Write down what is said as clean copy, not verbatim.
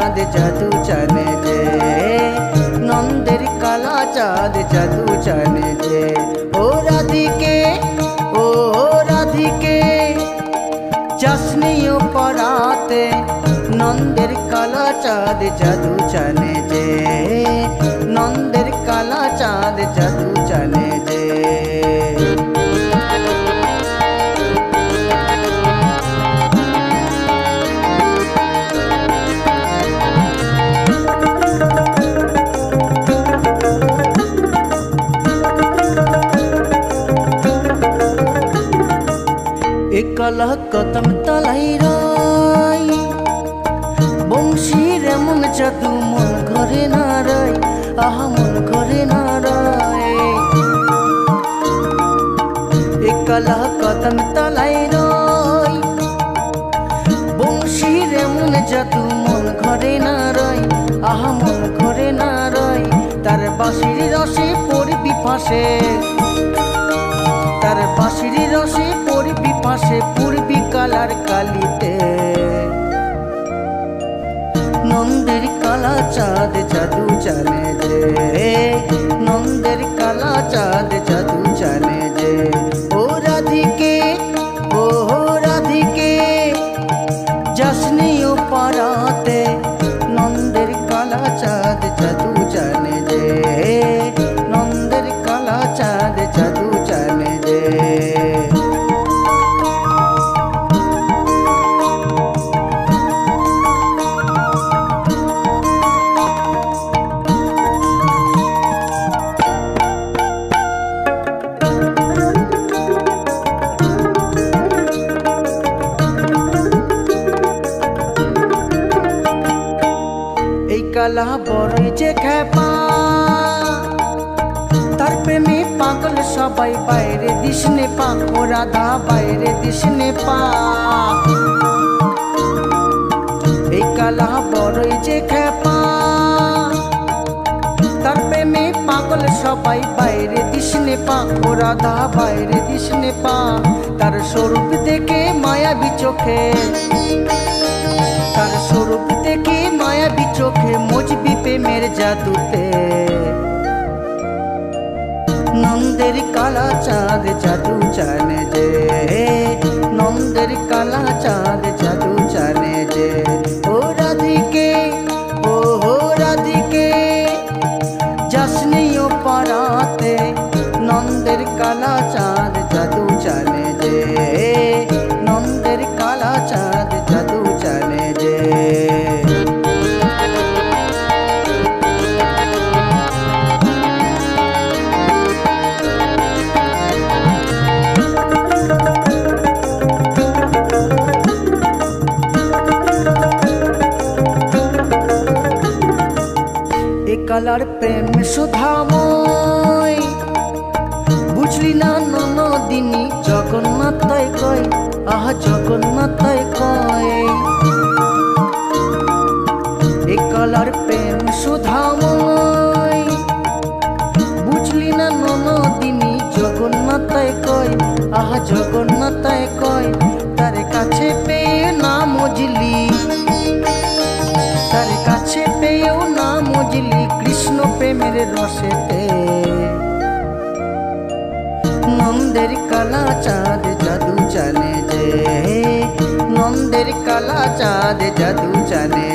চাঁদ জাদু জানে যে, নন্দের কালা চাঁদ জাদু জানে যে। ও রাধিকে, ও রাধিকে যাসনিও পরাতে, নন্দের কালা চাঁদ জাদু জানে যে, নন্দের কালা চাঁদ জাদু জানে যে। কালা কদম তলাই রাই, বংশীর এমন জাদু মন ঘরে না রাই, আহা মন ঘরে না রাই। কালা কদম তলাই রাই, বংশীর এমন জাদু মন ঘরে না রাই, আহা মন ঘরে না রাই। তার বাঁশির রসে পড়বি ফাঁসে, তার বাঁশির রসে পড়বি ফাঁসে, পূর্বী কালার কালিতে। নন্দের কালা চাঁদ জাদু জানে যে, নন্দের কালা চাঁদ জাদু জানে যে। ও রাধিকে, ও রাধিকে যাসনিও পারাতে, নন্দের কালা চাঁদ জাদু জানে যে, নন্দের কালা চাঁদ জাদু জানে যে। কালা বড়ই যে খেপা, তার প্রেমে পাগল সবাই, বাইরে দিশনে পা, ও রাধা বাইরে দিশনে পা। এই কালা বড়ই যে খেপা, তার প্রেমে পাগল সবাই, বাইরে দিশনে পা, ও রাধা বাইরে দিশনে পা। তার স্বরূপ দেখে মায়াবী চোখে, তার স্বরূপ দেখে মায়াবী চোখে মজবি প্রেমের জাদুতে। নন্দের কালা চাঁদ জাদু জানে যে, নন্দের কালা চাঁদ জাদু জানে যে। ও রাধিকে, ও রাধিকে যাসনিও পারাতে, নন্দের কালা চাঁদ জাদু জানে যে, নন্দের কালা চাঁদ জাদু জানে যে। কালার প্রেম সুধাময়, বুঝলি না ননদিনী জগন্নাথই কয়, আহা জগন্নাথই কয়। এ কালার প্রেম সুধাময়, বুঝলি না ননদিনী জগন্নাথই কয়, আহা জগন্নাথই কয়। তার কাছে পেয়ে না মজলি, তার কাছে পেয়েও না মজলি কৃষ্ণ প্রেমের রসেতে। নন্দের কালা চাঁদ জাদু জানে যে, নন্দের কালা চাঁদ জাদু জানে